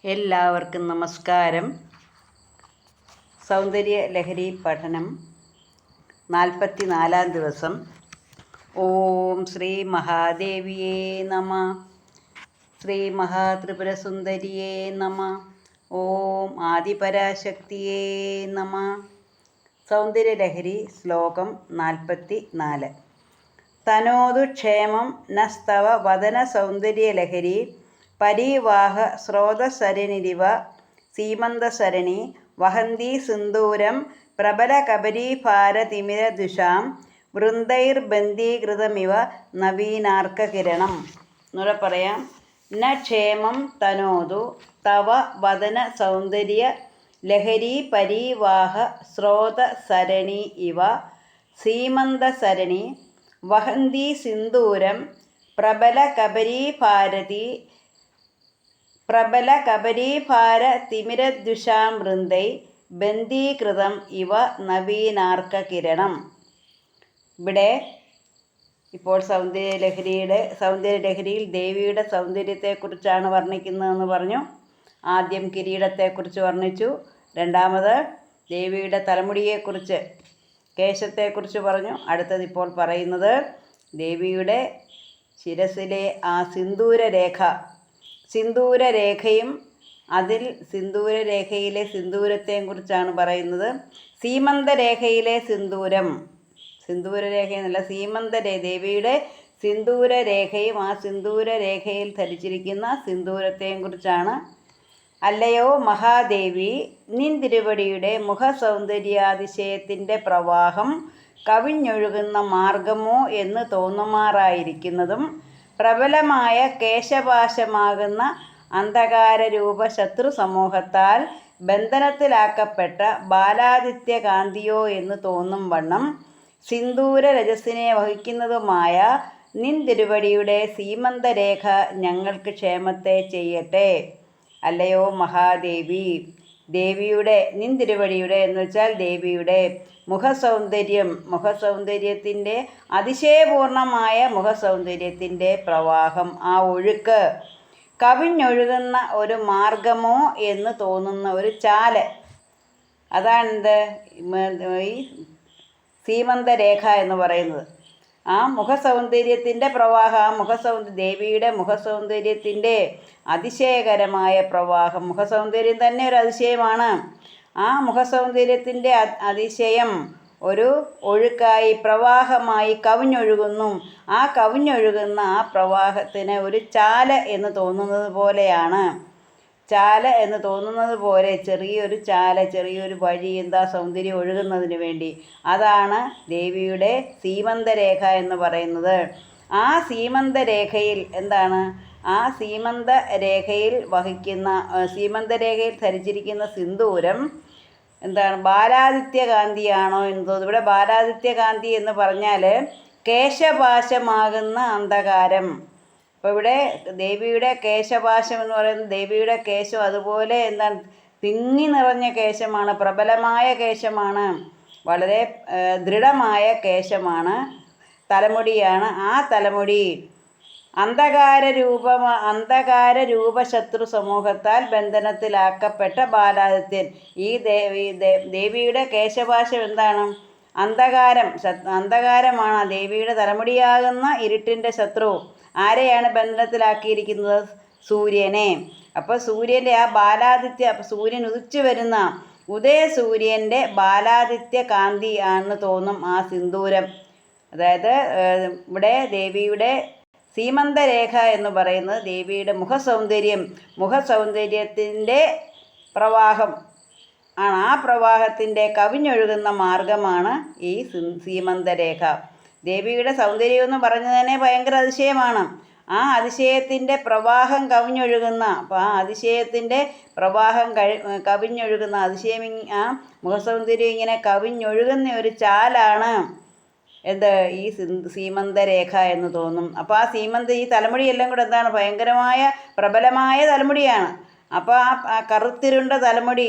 എല്ലാവർക്കും നമസ്കാരം. സൗന്ദര്യ ലഹരി പഠനം 44-ാം ദിവസം. ഓം ശ്രീ മഹാദേവിയേ നമ. ശ്രീ മഹാത്രിപുരസുന്ദരിയേ നമ. ഓം ആദിപരാശക്തിയേ നമ. സൗന്ദര്യലഹരി ശ്ലോകം 44. തനോതു ക്ഷേമം നസ്തവ വദന സൗന്ദര്യലഹരി പരീവാഹ സ്രോതസരണിരിവ സീമന്തസരണി വഹന്തി സിന്ദൂരം പ്രബലകബരീഭാരതിമിരദുഷാം വൃന്ദൈർബന്ധീകൃതമിവ നവീനാർക്കകിരണം. എന്നുകൂടെ പറയാം. ന ക്ഷേമം തനോതു തവ വദന സൗന്ദര്യ ലഹരി പരീവാഹ സ്രോതസരണി ഇവ സീമന്തസരണി വഹന്തി സിന്ദൂരം പ്രബലകബരീഭാരതിമിരദ്വിഷാം വൃന്ദൈ ബന്ധീകൃതം ഇവ നവീനാർക്കകിരണം. ഇവിടെ ഇപ്പോൾ സൗന്ദര്യലഹരിയിൽ ദേവിയുടെ സൗന്ദര്യത്തെക്കുറിച്ചാണ് വർണ്ണിക്കുന്നതെന്ന് പറഞ്ഞു. ആദ്യം കിരീടത്തെക്കുറിച്ച് വർണ്ണിച്ചു. രണ്ടാമത് ദേവിയുടെ തലമുടിയെക്കുറിച്ച്, കേശത്തെക്കുറിച്ച് പറഞ്ഞു. അടുത്തത് ഇപ്പോൾ പറയുന്നത് ദേവിയുടെ ശിരസിലെ ആ സിന്ദൂരരേഖയും അതിൽ സിന്ദൂരരേഖയിലെ സിന്ദൂരത്തെയും കുറിച്ചാണ് പറയുന്നത്. സീമന്തരേഖയിലെ സിന്ദൂരരേഖയെന്നല്ല, ദേവിയുടെ സിന്ദൂരരേഖയും ആ സിന്ദൂരരേഖയിൽ ധരിച്ചിരിക്കുന്ന സിന്ദൂരത്തെയും കുറിച്ചാണ്. അല്ലയോ മഹാദേവി, നിൻ തിരുവടിയുടെ മുഖസൗന്ദര്യാതിശയത്തിൻ്റെ പ്രവാഹം കവിഞ്ഞൊഴുകുന്ന മാർഗമോ എന്ന് തോന്നുമാറായിരിക്കുന്നതും പ്രബലമായ കേശപാശമാകുന്ന അന്ധകാരരൂപ ശത്രു സമൂഹത്താൽ ബന്ധനത്തിലാക്കപ്പെട്ട ബാലാദിത്യകാന്തിയോ എന്ന് തോന്നും വണ്ണം സിന്ദൂര രജസിനെ വഹിക്കുന്നതുമായ നിൻ തിരുവടിയുടെ സീമന്തരേഖ ഞങ്ങൾക്ക് ക്ഷേമത്തെ ചെയ്യട്ടെ. അല്ലയോ മഹാദേവി, നിൻ തിരുവടിയുടെ എന്ന് വെച്ചാൽ ദേവിയുടെ മുഖസൗന്ദര്യത്തിൻ്റെ അതിശയപൂർണമായ മുഖസൗന്ദര്യത്തിൻ്റെ പ്രവാഹം, ആ ഒഴുക്ക്, കവിഞ്ഞൊഴുകുന്ന ഒരു മാർഗമോ എന്ന് തോന്നുന്ന ഒരു ചാല്, അതാണിത് ഈ സീമന്തരേഖ എന്ന് പറയുന്നത്. ആ മുഖസൗന്ദര്യത്തിൻ്റെ പ്രവാഹം, ദേവിയുടെ മുഖസൗന്ദര്യത്തിൻ്റെ അതിശയകരമായ പ്രവാഹം. മുഖസൗന്ദര്യം തന്നെ ഒരു അതിശയമാണ്. ആ മുഖസൗന്ദര്യത്തിൻ്റെ അതിശയം ഒരു ഒഴുക്കായി, പ്രവാഹമായി കവിഞ്ഞൊഴുകുന്നു. ആ കവിഞ്ഞൊഴുകുന്ന ആ പ്രവാഹത്തിന് ഒരു ചാല് എന്ന് തോന്നുന്നത് പോലെ ചെറിയൊരു വഴി, എന്താ സൗന്ദര്യം ഒഴുകുന്നതിന് വേണ്ടി. അതാണ് ദേവിയുടെ സീമന്തരേഖ എന്ന് പറയുന്നത്. ആ സീമന്തരേഖയിൽ എന്താണ്? ആ സീമന്തരേഖയിൽ ധരിച്ചിരിക്കുന്ന സിന്ദൂരം എന്താണ്? ബാലാദിത്യകാന്തിയാണോ എന്ന് തോന്നുന്നു. ഇവിടെ ബാലാദിത്യകാന്തി എന്ന് പറഞ്ഞാൽ കേശപാശമാകുന്ന അന്ധകാരം. അപ്പോൾ ഇവിടെ ദേവിയുടെ കേശപാശം എന്ന് പറയുന്നത്, ദേവിയുടെ കേശം അതുപോലെ എന്താണ്? തിങ്ങി നിറഞ്ഞ കേശമാണ്, പ്രബലമായ കേശമാണ്, വളരെ ദൃഢമായ കേശമാണ്, തലമുടിയാണ്. ആ തലമുടി അന്ധകാരരൂപ ശത്രു സമൂഹത്താൽ ബന്ധനത്തിലാക്കപ്പെട്ട ബാലാദിത്യൻ. ഈ ദേവിയുടെ കേശപാശം എന്താണ്? അന്ധകാരമാണ്. ദേവിയുടെ തലമുടിയാകുന്ന ഇരുട്ടിൻ്റെ ശത്രു ആരെയാണ് ബന്ധനത്തിലാക്കിയിരിക്കുന്നത്? സൂര്യനെ. അപ്പോൾ സൂര്യൻ്റെ ആ സൂര്യൻ ഉദിച്ചു വരുന്ന ഉദയസൂര്യൻ്റെ ബാലാദിത്യ കാന്തി ആണെന്ന് തോന്നും ആ സിന്ദൂരം. അതായത് ഇവിടെ ദേവിയുടെ സീമന്തരേഖ എന്ന് പറയുന്നത് ദേവിയുടെ മുഖസൗന്ദര്യത്തിൻ്റെ പ്രവാഹം ആണ്. ആ പ്രവാഹത്തിൻ്റെ കവിഞ്ഞൊഴുകുന്ന മാർഗമാണ് ഈ സീമന്തരേഖ. ദേവിയുടെ സൗന്ദര്യം എന്ന് പറഞ്ഞു തന്നെ ഭയങ്കര അതിശയമാണ്. ആ അതിശയത്തിൻ്റെ പ്രവാഹം കവിഞ്ഞൊഴുകുന്ന, അപ്പോൾ ആ അതിശയത്തിൻ്റെ പ്രവാഹം കവിഞ്ഞൊഴുകുന്ന ആ മുഖസൗന്ദര്യം ഇങ്ങനെ കവിഞ്ഞൊഴുകുന്ന ഒരു ചാലാണ് ഈ സീമന്തരേഖ എന്ന് തോന്നും. അപ്പോൾ ആ ഈ തലമുടിയെല്ലാം കൂടെ എന്താണ്? ഭയങ്കരമായ പ്രബലമായ തലമുടിയാണ്. അപ്പോൾ ആ കറുത്തിരുണ്ട തലമുടി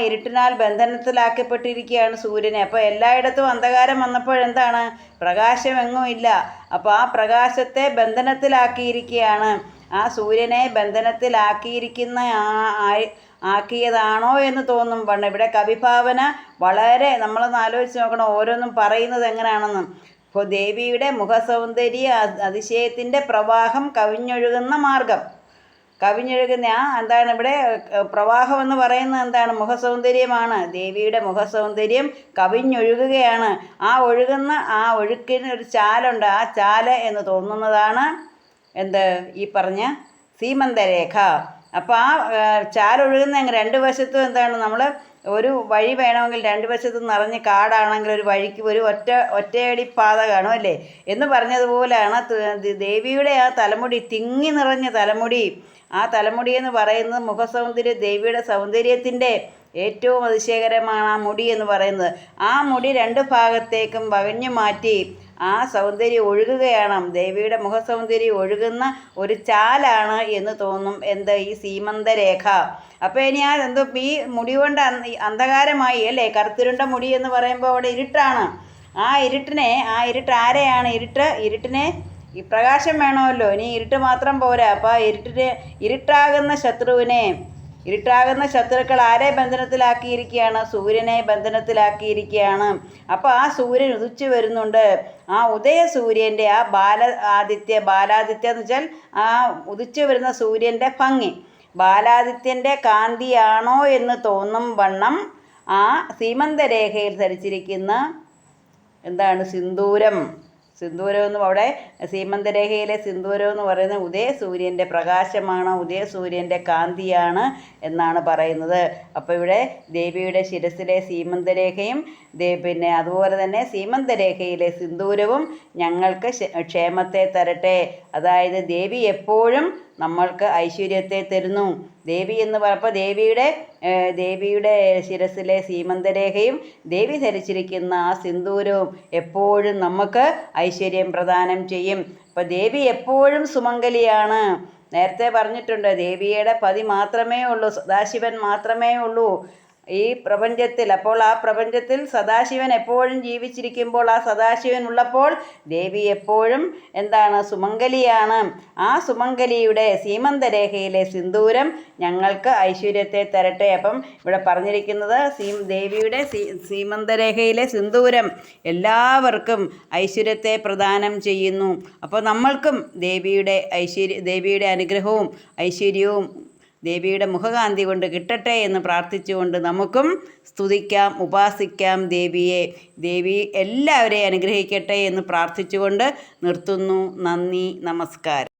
ഇരുട്ടിനാൽ ബന്ധനത്തിലാക്കപ്പെട്ടിരിക്കുകയാണ് സൂര്യനെ. അപ്പോൾ എല്ലായിടത്തും അന്ധകാരം വന്നപ്പോഴെന്താണ്? പ്രകാശമെങ്ങും ഇല്ല. അപ്പോൾ ആ പ്രകാശത്തെ ബന്ധനത്തിലാക്കിയിരിക്കുകയാണ്. ആ സൂര്യനെ ബന്ധനത്തിലാക്കിയിരിക്കുന്ന ആക്കിയതാണോ എന്ന് തോന്നും. പണ്ട് ഇവിടെ കവിഭാവന വളരെ നമ്മളൊന്ന് ആലോചിച്ച് നോക്കണം, ഓരോന്നും പറയുന്നത് എങ്ങനെയാണെന്ന്. ഇപ്പോൾ ദേവിയുടെ മുഖസൗന്ദര്യ അതിശയത്തിൻ്റെ പ്രവാഹം കവിഞ്ഞൊഴുകുന്ന മാർഗം. കവിഞ്ഞൊഴുകുന്ന എന്താണ് ഇവിടെ പ്രവാഹം എന്ന് പറയുന്നത് എന്താണ്? മുഖസൗന്ദര്യമാണ്. ദേവിയുടെ മുഖസൗന്ദര്യം കവിഞ്ഞൊഴുകുകയാണ്. ആ ഒഴുകുന്ന ആ ഒഴുക്കിന് ഒരു ചാലുണ്ട്. ആ ചാല് എന്ന് തോന്നുന്നതാണ് എന്ത്? ഈ പറഞ്ഞ സീമന്തരേഖ. അപ്പോൾ ആ ചാലൊഴുകുന്ന രണ്ട് വശത്തും എന്താണ്? നമ്മൾ ഒരു വഴി വേണമെങ്കിൽ രണ്ട് വശത്തും നിറഞ്ഞ് കാടാണെങ്കിൽ ഒരു വഴിക്ക് ഒരു ഒറ്റയടി പാത കാണും അല്ലേ എന്ന് പറഞ്ഞതുപോലെയാണ് ദേവിയുടെ ആ തലമുടി, തിങ്ങി നിറഞ്ഞ തലമുടി. ആ തലമുടി എന്ന് പറയുന്നത് മുഖസൗന്ദര്യം, ദേവിയുടെ സൗന്ദര്യത്തിൻ്റെ ഏറ്റവും അതിശയകരമാണ് ആ മുടി എന്ന് പറയുന്നത്. ആ മുടി രണ്ട് ഭാഗത്തേക്കും വകഞ്ഞു മാറ്റി ആ സൗന്ദര്യം ഒഴുകുകയാണ്. ദേവിയുടെ മുഖസൗന്ദര്യം ഒഴുകുന്ന ഒരു ചാലാണ് എന്ന് തോന്നും എന്ത്? ഈ സീമന്തരേഖ. അപ്പോൾ ഇനി ഈ മുടി കൊണ്ട് അന്ധകാരമായി അല്ലേ? കറുത്തിരുണ്ട മുടി എന്ന് പറയുമ്പോൾ അവിടെ ഇരുട്ടാണ്. ആ ഇരുട്ട് ആരെയാണ്? ഇരുട്ടിനെ ഈ പ്രകാശം വേണമല്ലോ. ഇനി ഇരുട്ട് മാത്രം പോരാ. അപ്പോൾ ഇരുട്ടാകുന്ന ശത്രുക്കൾ ആരെ ബന്ധനത്തിലാക്കിയിരിക്കുകയാണ്? സൂര്യനെ ബന്ധനത്തിലാക്കിയിരിക്കുകയാണ്. അപ്പോൾ ആ സൂര്യൻ ഉദിച്ചു വരുന്നുണ്ട്. ആ ഉദയ സൂര്യൻ്റെ ആ ബാലാദിത്യ എന്ന് വെച്ചാൽ ആ ഉദിച്ചു വരുന്ന സൂര്യൻ്റെ ഭംഗി, ബാലാദിത്യൻ്റെ കാന്തിയാണോ എന്ന് തോന്നും വണ്ണം ആ സീമന്തരേഖയിൽ ധരിച്ചിരിക്കുന്ന എന്താണ്? സിന്ദൂരം എന്നും അവിടെ സീമന്തരേഖയിലെ സിന്ദൂരം എന്ന് പറയുന്നത് ഉദയസൂര്യൻ്റെ പ്രകാശമാണ്, ഉദയസൂര്യൻ്റെ കാന്തിയാണ് എന്നാണ് പറയുന്നത്. അപ്പോൾ ഇവിടെ ദേവിയുടെ ശിരസിലെ സീമന്തരേഖയും പിന്നെ അതുപോലെ തന്നെ സീമന്തരേഖയിലെ സിന്ദൂരവും ഞങ്ങൾക്ക് ക്ഷേമത്തെ തരട്ടെ. അതായത് ദേവി എപ്പോഴും നമ്മൾക്ക് ഐശ്വര്യത്തെ തരുന്നു. ദേവി എന്ന് പറഞ്ഞപ്പോൾ ദേവിയുടെ ശിരസിലെ സീമന്തരേഖയും ദേവി ധരിച്ചിരിക്കുന്ന ആ സിന്ദൂരവും എപ്പോഴും നമുക്ക് ഐശ്വര്യം പ്രദാനം ചെയ്യും. അപ്പോൾ ദേവി എപ്പോഴും സുമംഗലിയാണ്. നേരത്തെ പറഞ്ഞിട്ടുണ്ട്, ദേവിയുടെ പതി മാത്രമേ ഉള്ളൂ, സദാശിവൻ മാത്രമേ ഉള്ളൂ ഈ പ്രപഞ്ചത്തിൽ. അപ്പോൾ ആ പ്രപഞ്ചത്തിൽ സദാശിവൻ എപ്പോഴും ജീവിച്ചിരിക്കുമ്പോൾ, ആ സദാശിവൻ ഉള്ളപ്പോൾ ദേവി എപ്പോഴും എന്താണ്? സുമംഗലിയാണ്. ആ സുമംഗലിയുടെ സീമന്തരേഖയിലെ സിന്ദൂരം ഞങ്ങൾക്ക് ഐശ്വര്യത്തെ തരട്ടെ. അപ്പം ഇവിടെ പറഞ്ഞിരിക്കുന്നത് ദേവിയുടെ സീമന്തരേഖയിലെ സിന്ദൂരം എല്ലാവർക്കും ഐശ്വര്യത്തെ പ്രദാനം ചെയ്യുന്നു. അപ്പോൾ നമ്മൾക്കും ദേവിയുടെ അനുഗ്രഹവും ഐശ്വര്യവും ദേവിയുടെ മുഖകാന്തി കൊണ്ട് കിട്ടട്ടെ എന്ന് പ്രാർത്ഥിച്ചുകൊണ്ട് നമുക്കും സ്തുതിക്കാം, ഉപാസിക്കാം ദേവിയെ. ദേവി എല്ലാവരെയും അനുഗ്രഹിക്കട്ടെ എന്ന് പ്രാർത്ഥിച്ചുകൊണ്ട് നിർത്തുന്നു. നന്ദി, നമസ്കാരം.